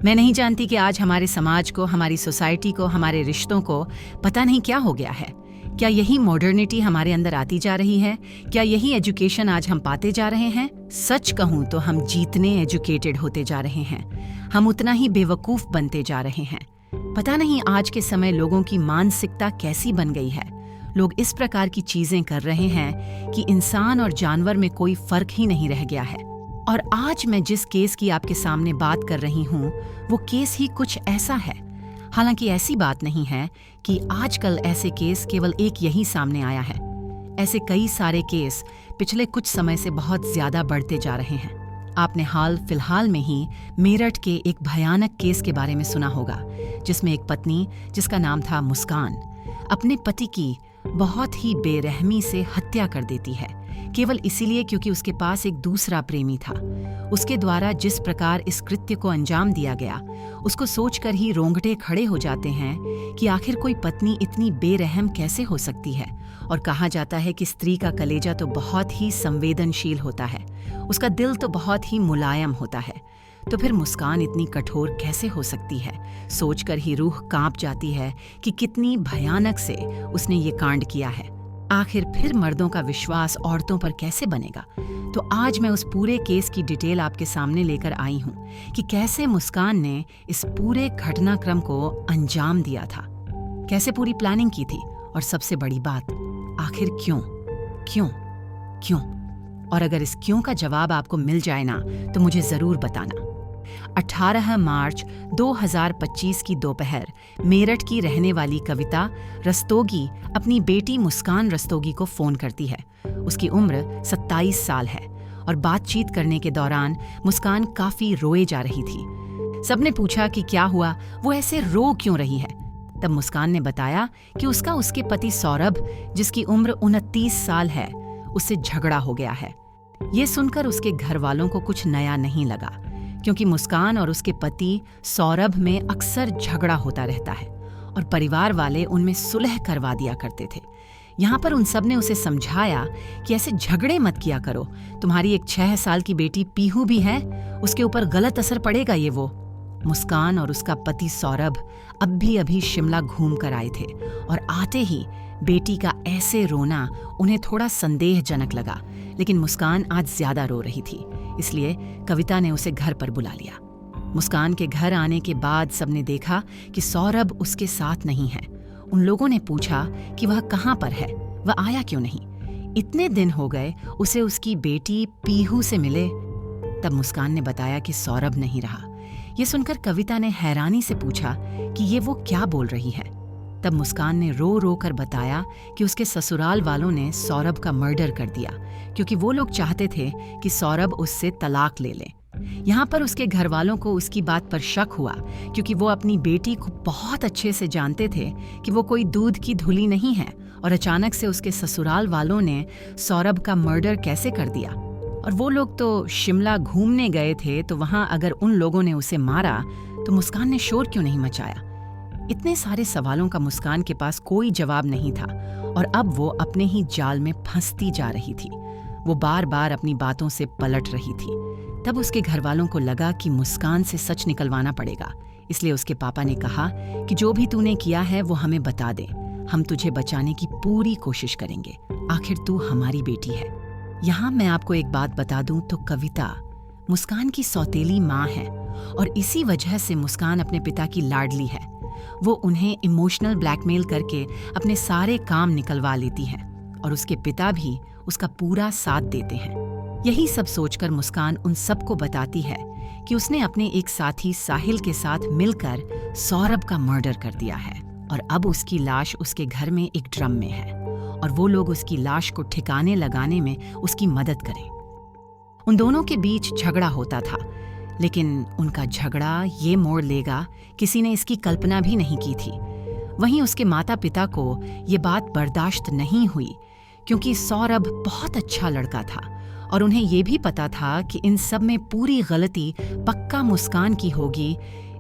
मैं नहीं जानती कि आज हमारे समाज को, हमारी सोसाइटी को, हमारे रिश्तों को पता नहीं क्या हो गया है। क्या यही मॉडर्निटी हमारे अंदर आती जा रही है? क्या यही एजुकेशन आज हम पाते जा रहे हैं? सच कहूँ तो हम जितने एजुकेटेड होते जा रहे हैं, हम उतना ही बेवकूफ़ बनते जा रहे हैं। पता नहीं आज के समय लोगों की मानसिकता कैसी बन गई है। लोग इस प्रकार की चीज़ें कर रहे हैं कि इंसान और जानवर में कोई फ़र्क ही नहीं रह गया है। और आज मैं जिस केस की आपके सामने बात कर रही हूँ, वो केस ही कुछ ऐसा है। हालांकि ऐसी बात नहीं है कि आजकल ऐसे केस केवल एक यही सामने आया है। ऐसे कई सारे केस पिछले कुछ समय से बहुत ज्यादा बढ़ते जा रहे हैं। आपने हाल फिलहाल में ही मेरठ के एक भयानक केस के बारे में सुना होगा, जिसमें एक पत्नी, जिसका नाम था मुस्कान, अपने पति की बहुत ही बेरहमी से हत्या कर देती है, केवल इसीलिए क्योंकि उसके पास एक दूसरा प्रेमी था। उसके द्वारा जिस प्रकार इस कृत्य को अंजाम दिया गया, उसको सोचकर ही रोंगटे खड़े हो जाते हैं कि आखिर कोई पत्नी इतनी बेरहम कैसे हो सकती है। और कहा जाता है कि स्त्री का कलेजा तो बहुत ही संवेदनशील होता है, उसका दिल तो बहुत ही मुलायम होता है, तो फिर मुस्कान इतनी कठोर कैसे हो सकती है। सोचकर ही रूह कांप जाती है कि कितनी भयानक से उसने ये कांड किया है। आखिर फिर मर्दों का विश्वास औरतों पर कैसे बनेगा? तो आज मैं उस पूरे केस की डिटेल आपके सामने लेकर आई हूँ कि कैसे मुस्कान ने इस पूरे घटनाक्रम को अंजाम दिया था, कैसे पूरी प्लानिंग की थी, और सबसे बड़ी बात, आखिर क्यों क्यों क्यों? और अगर इस क्यों का जवाब आपको मिल जाए ना, तो मुझे जरूर बताना। 18 मार्च 2025 की दोपहर मेरठ की रहने वाली कविता रस्तोगी अपनी बेटी मुस्कान रस्तोगी को फोन करती है। उसकी उम्र 27 साल है और बातचीत करने के दौरान मुस्कान काफी रोए जा रही थी। सबने पूछा कि क्या हुआ, वो ऐसे रो क्यों रही है। तब मुस्कान ने बताया कि उसके पति सौरभ, जिसकी उम्र 29 साल है, उससे झगड़ा हो गया है। ये सुनकर उसके घर वालों को कुछ नया नहीं लगा, क्योंकि मुस्कान और उसके पति सौरभ में अक्सर झगड़ा होता रहता है और परिवार वाले उनमें सुलह करवा दिया करते थे। यहाँ पर उन सब ने उसे समझाया कि ऐसे झगड़े मत किया करो, तुम्हारी एक 6 साल की बेटी पीहू भी है, उसके ऊपर गलत असर पड़ेगा ये वो। मुस्कान और उसका पति सौरभ अभी शिमला घूम कर आए थे और आते ही बेटी का ऐसे रोना उन्हें थोड़ा संदेहजनक लगा। लेकिन मुस्कान आज ज्यादा रो रही थी, इसलिए कविता ने उसे घर पर बुला लिया। मुस्कान के घर आने के बाद सबने देखा कि सौरभ उसके साथ नहीं है। उन लोगों ने पूछा कि वह कहाँ पर है, वह आया क्यों नहीं। इतने दिन हो गए उसे उसकी बेटी पीहू से मिले। तब मुस्कान ने बताया कि सौरभ नहीं रहा। ये सुनकर कविता ने हैरानी से पूछा कि ये वो क्या बोल रही है। तब मुस्कान ने रो रो कर बताया कि उसके ससुराल वालों ने सौरभ का मर्डर कर दिया, क्योंकि वो लोग चाहते थे कि सौरभ उससे तलाक ले ले। यहाँ पर उसके घर वालों को उसकी बात पर शक हुआ, क्योंकि वो अपनी बेटी को बहुत अच्छे से जानते थे कि वो कोई दूध की धुली नहीं है, और अचानक से उसके ससुराल वालों ने सौरभ का मर्डर कैसे कर दिया। और वो लोग तो शिमला घूमने गए थे, तो वहाँ अगर उन लोगों ने उसे मारा तो मुस्कान ने शोर क्यों नहीं मचाया। इतने सारे सवालों का मुस्कान के पास कोई जवाब नहीं था और अब वो अपने ही जाल में फंसती जा रही थी। वो बार बार अपनी बातों से पलट रही थी। तब उसके घर वालों को लगा कि मुस्कान से सच निकलवाना पड़ेगा, इसलिए उसके पापा ने कहा कि जो भी तूने किया है वो हमें बता दे, हम तुझे बचाने की पूरी कोशिश करेंगे, आखिर तू हमारी बेटी है। यहाँ मैं आपको एक बात बता दूं तो कविता मुस्कान की सौतेली माँ है और इसी वजह से मुस्कान अपने पिता की लाडली है। वो उन्हें इमोशनल ब्लैकमेल करके अपने सारे काम निकलवा लेती है और उसके पिता भी उसका पूरा साथ देते हैं। यही सब सोचकर मुस्कान उन सबको बताती है कि उसने अपने एक साथी साहिल के साथ मिलकर सौरभ का मर्डर कर दिया है और अब उसकी लाश उसके घर में एक ड्रम में है और वो लोग उसकी लाश को ठिकाने लगाने में उसकी मदद करें। उन दोनों के बीच झगड़ा होता था, लेकिन उनका झगड़ा ये मोड़ लेगा किसी ने इसकी कल्पना भी नहीं की थी। वहीं उसके माता पिता को ये बात बर्दाश्त नहीं हुई, क्योंकि सौरभ बहुत अच्छा लड़का था और उन्हें ये भी पता था कि इन सब में पूरी गलती पक्का मुस्कान की होगी।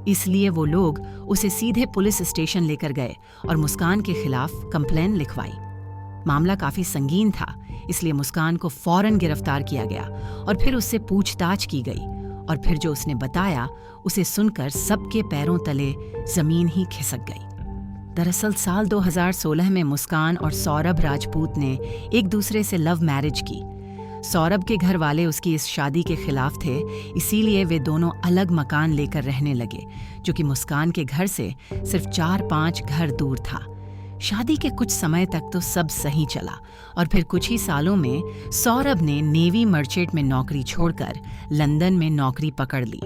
इसलिए वो लोग उसे सीधे पुलिस स्टेशन लेकर गए और मुस्कान के खिलाफ कंप्लेन लिखवाई। मामला काफी संगीन था, इसलिए मुस्कान को फौरन गिरफ्तार किया गया और फिर उससे पूछताछ की गई और फिर जो उसने बताया उसे सुनकर सबके पैरों तले जमीन ही खिसक गई। दरअसल साल 2016 में मुस्कान और सौरभ राजपूत ने एक दूसरे से लव मैरिज की। सौरभ के घर वाले उसकी इस शादी के खिलाफ थे, इसीलिए वे दोनों अलग मकान लेकर रहने लगे, जो कि मुस्कान के घर से सिर्फ 4-5 घर दूर था। शादी के कुछ समय तक तो सब सही चला और फिर कुछ ही सालों में सौरभ ने नेवी मर्चेंट में नौकरी छोड़कर लंदन में नौकरी पकड़ ली।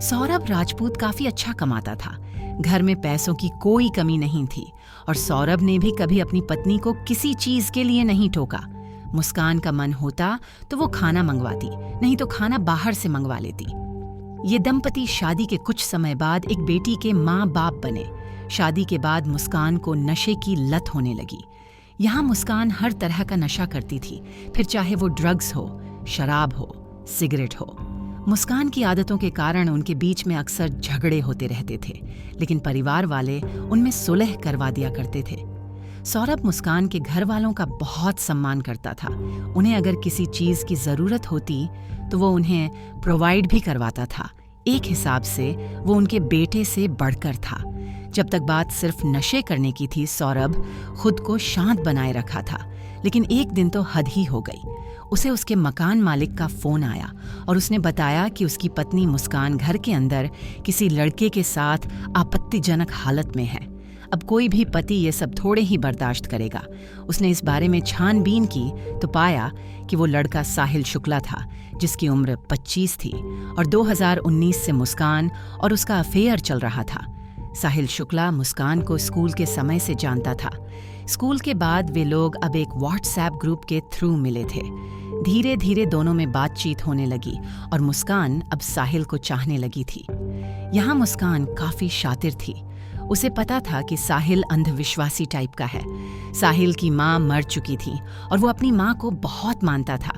सौरभ राजपूत काफी अच्छा कमाता था, घर में पैसों की कोई कमी नहीं थी और सौरभ ने भी कभी अपनी पत्नी को किसी चीज के लिए नहीं टोका। मुस्कान का मन होता तो वो खाना मंगवाती, नहीं तो खाना बाहर से मंगवा लेती। ये दंपति शादी के कुछ समय बाद एक बेटी के माँ बाप बने। शादी के बाद मुस्कान को नशे की लत होने लगी। यहाँ मुस्कान हर तरह का नशा करती थी, फिर चाहे वो ड्रग्स हो, शराब हो, सिगरेट हो। मुस्कान की आदतों के कारण उनके बीच में अक्सर झगड़े होते रहते थे, लेकिन परिवार वाले उनमें सुलह करवा दिया करते थे। सौरभ मुस्कान के घर वालों का बहुत सम्मान करता था। उन्हें अगर किसी चीज की जरूरत होती तो वो उन्हें प्रोवाइड भी करवाता था। एक हिसाब से वो उनके बेटे से बढ़कर था। जब तक बात सिर्फ नशे करने की थी, सौरभ खुद को शांत बनाए रखा था, लेकिन एक दिन तो हद ही हो गई। उसे उसके मकान मालिक का फोन आया और उसने बताया कि उसकी पत्नी मुस्कान घर के अंदर किसी लड़के के साथ आपत्तिजनक हालत में है। अब कोई भी पति ये सब थोड़े ही बर्दाश्त करेगा। उसने इस बारे में छानबीन की तो पाया कि वो लड़का साहिल शुक्ला था, जिसकी उम्र 25 थी और 2019 से मुस्कान और उसका अफेयर चल रहा था। साहिल शुक्ला मुस्कान को स्कूल के समय से जानता था। स्कूल के बाद वे लोग अब एक व्हाट्सएप ग्रुप के थ्रू मिले थे। धीरे धीरे दोनों में बातचीत होने लगी और मुस्कान अब साहिल को चाहने लगी थी। यहाँ मुस्कान काफी शातिर थी। उसे पता था कि साहिल अंधविश्वासी टाइप का है। साहिल की माँ मर चुकी थी और वो अपनी माँ को बहुत मानता था।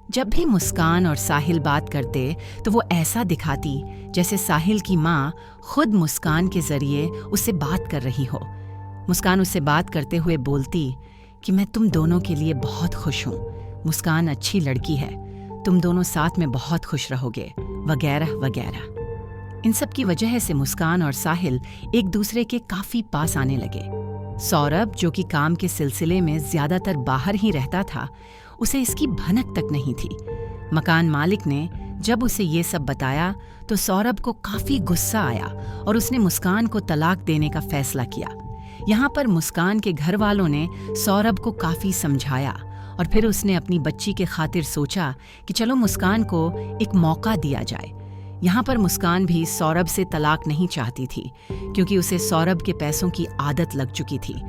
जब भी मुस्कान और साहिल बात करते तो वो ऐसा दिखाती जैसे साहिल की माँ खुद मुस्कान के जरिए उससे बात कर रही हो। मुस्कान उससे बात करते हुए बोलती कि मैं तुम दोनों के लिए बहुत खुश हूँ, मुस्कान अच्छी लड़की है, तुम दोनों साथ में बहुत खुश रहोगे, वगैरह वगैरह। इन सब की वजह से मुस्कान और साहिल एक दूसरे के काफी पास आने लगे। सौरभ, जो कि काम के सिलसिले में ज्यादातर बाहर ही रहता था, उसे इसकी भनक तक नहीं थी। मकान मालिक ने जब उसे ये सब बताया तो सौरभ को काफी गुस्सा आया और उसने मुस्कान को तलाक देने का फैसला किया। यहाँ पर मुस्कान के घर वालों ने सौरभ को काफी समझाया और फिर उसने अपनी बच्ची के खातिर सोचा कि चलो मुस्कान को एक मौका दिया जाए। यहाँ पर मुस्कान भी सौरभ से तलाक नहीं चाहती थी, क्योंकि उसे सौरभ के पैसों की आदत लग चुकी थी।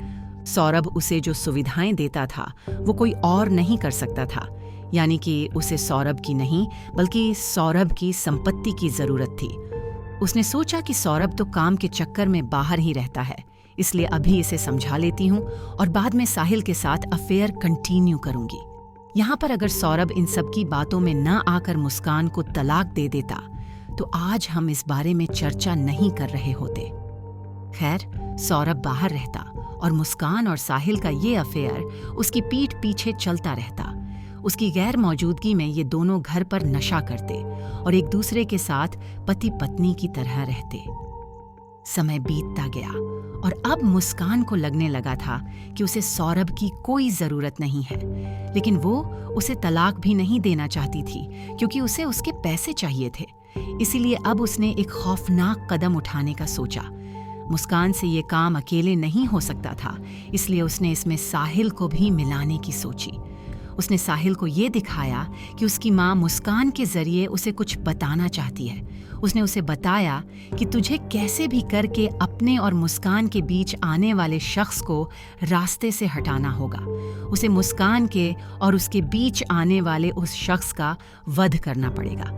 सौरभ उसे जो सुविधाएं देता था वो कोई और नहीं कर सकता था, यानी कि उसे सौरभ की नहीं बल्कि सौरभ की संपत्ति की जरूरत थी। उसने सोचा कि सौरभ तो काम के चक्कर में बाहर ही रहता है, इसलिए अभी इसे समझा लेती हूँ और बाद में साहिल के साथ अफेयर कंटिन्यू करूंगी। यहाँ पर अगर सौरभ इन सब की बातों में न आकर मुस्कान को तलाक दे देता तो आज हम इस बारे में चर्चा नहीं कर रहे होते। खैर, सौरभ बाहर रहता और मुस्कान और साहिल का ये अफेयर उसकी पीठ पीछे चलता रहता। उसकी गैर मौजूदगी में ये दोनों घर पर नशा करते और एक दूसरे के साथ पति पत्नी की तरह रहते। समय बीतता गया और अब मुस्कान को लगने लगा था कि उसे सौरभ की कोई जरूरत नहीं है, लेकिन वो उसे तलाक भी नहीं देना चाहती थी, क्योंकि उसे उसके पैसे चाहिए थे। इसीलिए अब उसने एक खौफनाक कदम उठाने का सोचा। मुस्कान से ये काम अकेले नहीं हो सकता था, इसलिए उसने इसमें साहिल को भी मिलाने की सोची। उसने साहिल को ये दिखाया कि उसकी माँ मुस्कान के जरिए उसे कुछ बताना चाहती है। उसने उसे बताया कि तुझे कैसे भी करके अपने और मुस्कान के बीच आने वाले शख्स को रास्ते से हटाना होगा। उसे मुस्कान के और उसके बीच आने वाले उस शख्स का वध करना पड़ेगा।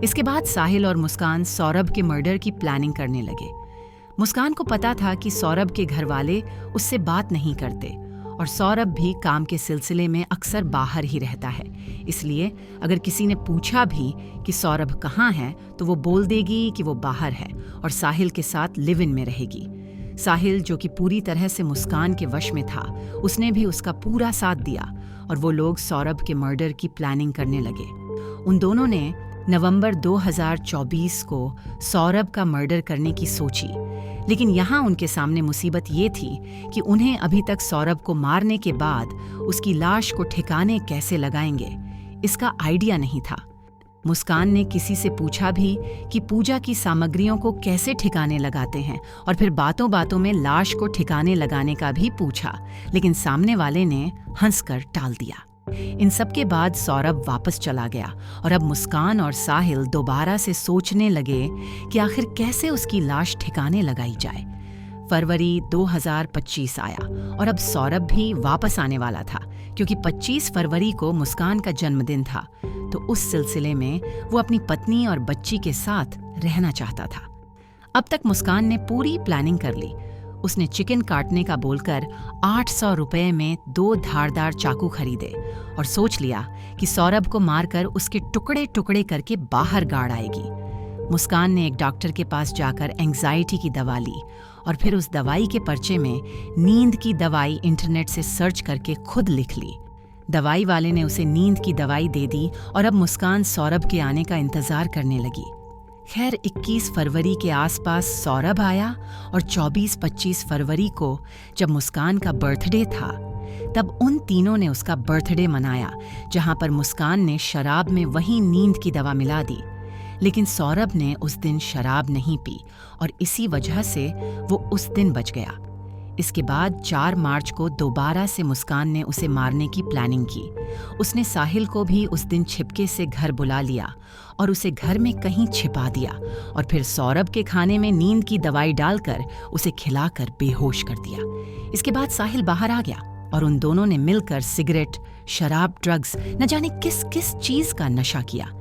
इसके बाद साहिल और मुस्कान सौरभ के मर्डर की प्लानिंग करने लगे। मुस्कान को पता था कि सौरभ के घर वाले उससे बात नहीं करते और सौरभ भी काम के सिलसिले में अक्सर बाहर ही रहता है, इसलिए अगर किसी ने पूछा भी कि सौरभ कहाँ है तो वो बोल देगी कि वो बाहर है और साहिल के साथ लिव इन में रहेगी। साहिल, जो कि पूरी तरह से मुस्कान के वश में था, उसने भी उसका पूरा साथ दिया और वो लोग सौरभ के मर्डर की प्लानिंग करने लगे। उन दोनों ने नवंबर 2024 को सौरभ का मर्डर करने की सोची, लेकिन यहाँ उनके सामने मुसीबत ये थी कि उन्हें अभी तक सौरभ को मारने के बाद उसकी लाश को ठिकाने कैसे लगाएंगे, इसका आइडिया नहीं था। मुस्कान ने किसी से पूछा भी कि पूजा की सामग्रियों को कैसे ठिकाने लगाते हैं, और फिर बातों बातों में लाश को ठिकाने लगाने का भी पूछा, लेकिन सामने वाले ने हंसकर टाल दिया। इन सब के बाद सौरभ वापस चला गया और अब मुस्कान और साहिल दोबारा से सोचने लगे कि आखिर कैसे उसकी लाश ठिकाने लगाई जाए। फरवरी 2025 आया और अब सौरभ भी वापस आने वाला था, क्योंकि 25 फरवरी को मुस्कान का जन्मदिन था, तो उस सिलसिले में वो अपनी पत्नी और बच्ची के साथ रहना चाहता था। अब तक मुस्कान ने पूरी प्लानिंग कर ली। उसने चिकन काटने का बोलकर 800 रुपये में 2 धारदार चाकू खरीदे और सोच लिया कि सौरभ को मारकर उसके टुकड़े टुकड़े करके बाहर गाड़ आएगी। मुस्कान ने एक डॉक्टर के पास जाकर एंग्जाइटी की दवा ली और फिर उस दवाई के पर्चे में नींद की दवाई इंटरनेट से सर्च करके खुद लिख ली। दवाई वाले ने उसे नींद की दवाई दे दी और अब मुस्कान सौरभ के आने का इंतजार करने लगी। खैर 21 फरवरी के आसपास सौरभ आया और 24-25 फरवरी को जब मुस्कान का बर्थडे था, तब उन तीनों ने उसका बर्थडे मनाया, जहां पर मुस्कान ने शराब में वही नींद की दवा मिला दी। लेकिन सौरभ ने उस दिन शराब नहीं पी और इसी वजह से वो उस दिन बच गया। इसके बाद 4 मार्च को दोबारा से मुस्कान ने उसे मारने की प्लानिंग की। उसने साहिल को भी उस दिन छिपके से घर बुला लिया और उसे घर में कहीं छिपा दिया और फिर सौरभ के खाने में नींद की दवाई डालकर उसे खिलाकर बेहोश कर दिया। इसके बाद साहिल बाहर आ गया और उन दोनों ने मिलकर सिगरेट, शराब, ड्रग्स, न जाने किस किस चीज का नशा किया।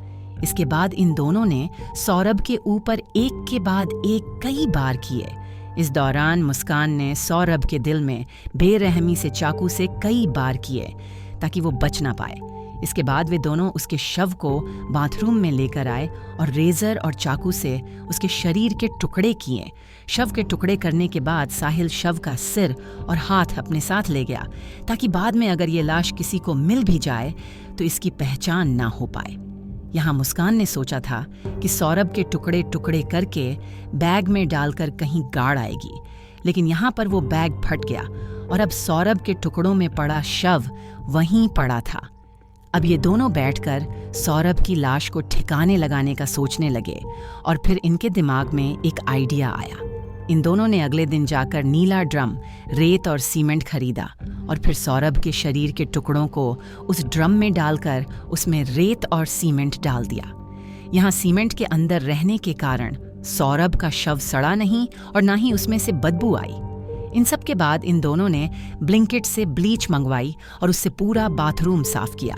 इसके बाद इन दोनों ने सौरभ के ऊपर एक के बाद एक कई बार किए। इस दौरान मुस्कान ने सौरभ के दिल में बेरहमी से चाकू से कई बार किए ताकि वो बच ना पाए। इसके बाद वे दोनों उसके शव को बाथरूम में लेकर आए और रेजर और चाकू से उसके शरीर के टुकड़े किए। शव के टुकड़े करने के बाद साहिल शव का सिर और हाथ अपने साथ ले गया ताकि बाद में अगर ये लाश किसी को मिल भी जाए तो इसकी पहचान ना हो पाए। यहाँ मुस्कान ने सोचा था कि सौरभ के टुकड़े टुकड़े करके बैग में डालकर कहीं गाड़ आएगी, लेकिन यहाँ पर वो बैग फट गया और अब सौरभ के टुकड़ों में पड़ा शव वहीं पड़ा था। अब ये दोनों बैठकर सौरभ की लाश को ठिकाने लगाने का सोचने लगे और फिर इनके दिमाग में एक आइडिया आया। इन दोनों ने अगले दिन जाकर नीला ड्रम, रेत और सीमेंट खरीदा और फिर सौरभ के शरीर के टुकड़ों को उस ड्रम में डालकर उसमें रेत और सीमेंट डाल दिया। यहाँ सीमेंट के अंदर रहने के कारण सौरभ का शव सड़ा नहीं और ना ही उसमें से बदबू आई। इन सब के बाद इन दोनों ने ब्लिंकिट से ब्लीच मंगवाई और उससे पूरा बाथरूम साफ किया।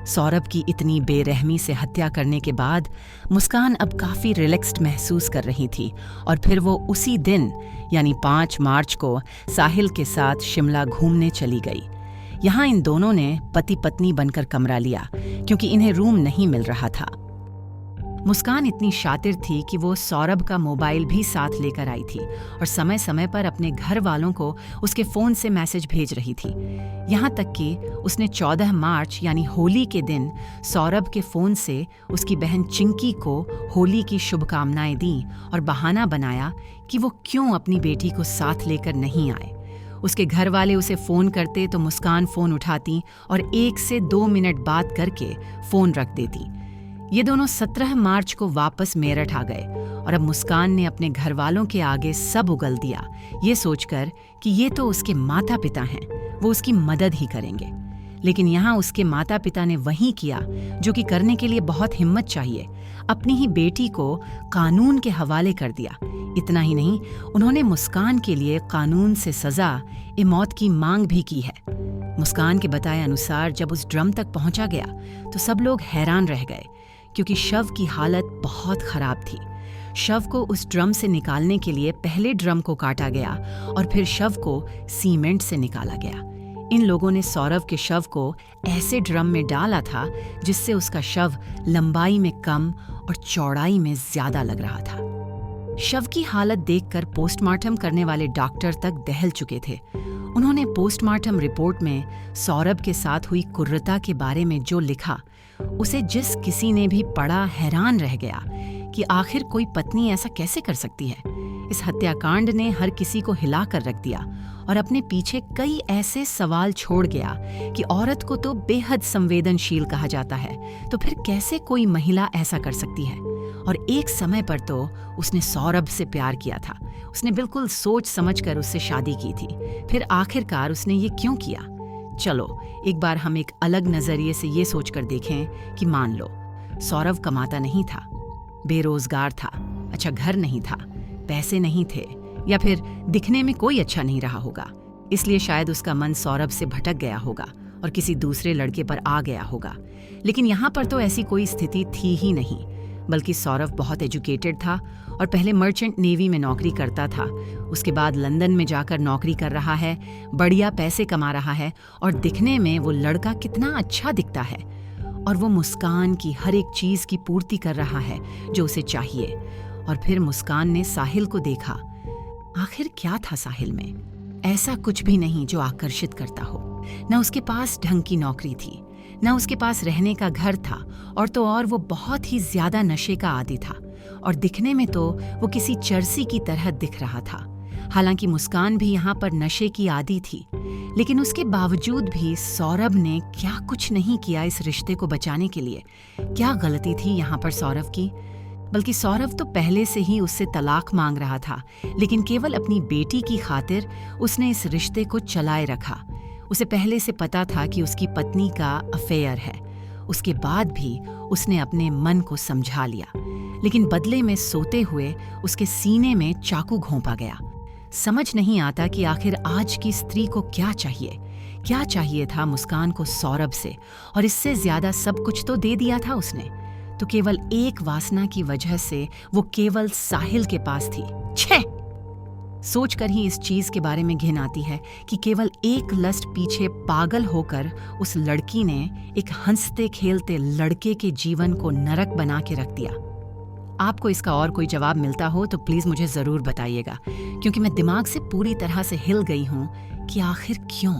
सौरभ की इतनी बेरहमी से हत्या करने के बाद मुस्कान अब काफ़ी रिलैक्स्ड महसूस कर रही थी और फिर वो उसी दिन यानी 5 मार्च को साहिल के साथ शिमला घूमने चली गई। यहाँ इन दोनों ने पति पत्नी बनकर कमरा लिया क्योंकि इन्हें रूम नहीं मिल रहा था। मुस्कान इतनी शातिर थी कि वो सौरभ का मोबाइल भी साथ लेकर आई थी और समय समय पर अपने घर वालों को उसके फ़ोन से मैसेज भेज रही थी। यहाँ तक कि उसने 14 मार्च यानी होली के दिन सौरभ के फ़ोन से उसकी बहन चिंकी को होली की शुभकामनाएं दी और बहाना बनाया कि वो क्यों अपनी बेटी को साथ लेकर नहीं आए। उसके घर वाले उसे फ़ोन करते तो मुस्कान फ़ोन उठाती और 1 से 2 मिनट बात करके फ़ोन रख देती। ये दोनों 17 मार्च को वापस मेरठ आ गए और अब मुस्कान ने अपने घर वालों के आगे सब उगल दिया, ये सोचकर कि ये तो उसके माता पिता हैं, वो उसकी मदद ही करेंगे। लेकिन यहाँ उसके माता पिता ने वही किया जो कि करने के लिए बहुत हिम्मत चाहिए, अपनी ही बेटी को कानून के हवाले कर दिया। इतना ही नहीं, उन्होंने मुस्कान के लिए कानून से सजा मौत की मांग भी की है। मुस्कान के बताए अनुसार जब उस ड्रम तक पहुंचा गया तो सब लोग हैरान रह गए क्योंकि शव की हालत बहुत खराब थी। शव को उस ड्रम से निकालने के लिए पहले ड्रम को काटा गया और फिर शव को सीमेंट से निकाला गया। इन लोगों ने सौरभ के शव को ऐसे ड्रम में डाला था जिससे उसका शव लंबाई में कम और चौड़ाई में ज्यादा लग रहा था। शव की हालत देखकर पोस्टमार्टम करने वाले डॉक्टर तक दहल चुके थे। उन्होंने पोस्टमार्टम रिपोर्ट में सौरभ के साथ हुई क्रूरता के बारे में जो लिखा, उसे जिस किसी ने भी पढ़ा हैरान रह गया कि आखिर कोई पत्नी ऐसा कैसे कर सकती है। इस हत्याकांड ने हर किसी को हिला कर रख दिया और अपने पीछे कई ऐसे सवाल छोड़ गया कि औरत को तो बेहद संवेदनशील कहा जाता है, तो फिर कैसे कोई महिला ऐसा कर सकती है। और एक समय पर तो उसने सौरभ से प्यार किया था, उसने बिल्कुल सोच समझकर उससे शादी की थी। फिर आखिरकार उसने ये क्यों किया? चलो एक बार हम एक अलग नजरिए से ये सोचकर देखें कि मान लो सौरभ कमाता नहीं था, बेरोजगार था, अच्छा घर नहीं था, पैसे नहीं थे, या फिर दिखने में कोई अच्छा नहीं रहा होगा, इसलिए शायद उसका मन सौरभ से भटक गया होगा और किसी दूसरे लड़के पर आ गया होगा। लेकिन यहाँ पर तो ऐसी कोई स्थिति थी ही नहीं, बल्कि सौरभ बहुत एजुकेटेड था और पहले मर्चेंट नेवी में नौकरी करता था, उसके बाद लंदन में जाकर नौकरी कर रहा है, बढ़िया पैसे कमा रहा है और दिखने में वो लड़का कितना अच्छा दिखता है, और वो मुस्कान की हर एक चीज की पूर्ति कर रहा है जो उसे चाहिए। और फिर मुस्कान ने साहिल को देखा। आखिर क्या था साहिल में? ऐसा कुछ भी नहीं जो आकर्षित करता हो। न उसके पास ढंग की नौकरी थी, न उसके पास रहने का घर था, और तो और वो बहुत ही ज्यादा नशे का आदी था, और दिखने में तो वो किसी चर्सी की तरह दिख रहा था। हालांकि मुस्कान भी यहाँ पर नशे की आदी थी, लेकिन उसके बावजूद भी सौरभ ने क्या कुछ नहीं किया इस रिश्ते को बचाने के लिए। क्या गलती थी यहाँ पर सौरभ की? बल्कि सौरभ तो पहले से ही उससे तलाक मांग रहा था, लेकिन केवल अपनी बेटी की खातिर उसने इस रिश्ते को चलाए रखा। उसे पहले से पता था कि उसकी पत्नी का अफेयर है, उसके बाद भी उसने अपने मन को समझा लिया, लेकिन बदले में सोते हुए उसके सीने में चाकू घोंपा गया। समझ नहीं आता कि आखिर आज की स्त्री को क्या चाहिए था मुस्कान को सौरभ से, और इससे ज्यादा सब कुछ तो दे दिया था उसने। तो केवल एक वासना की वजह से वो केवल साहिल के पास थी। छे! सोचकर ही इस चीज के बारे में घिन आती है कि केवल एक लस्ट पीछे पागल होकर उस लड़की ने एक हंसते खेलते लड़के के जीवन को नरक बना के रख दिया। आपको इसका और कोई जवाब मिलता हो तो प्लीज मुझे जरूर बताइएगा, क्योंकि मैं दिमाग से पूरी तरह से हिल गई हूं कि आखिर क्यों।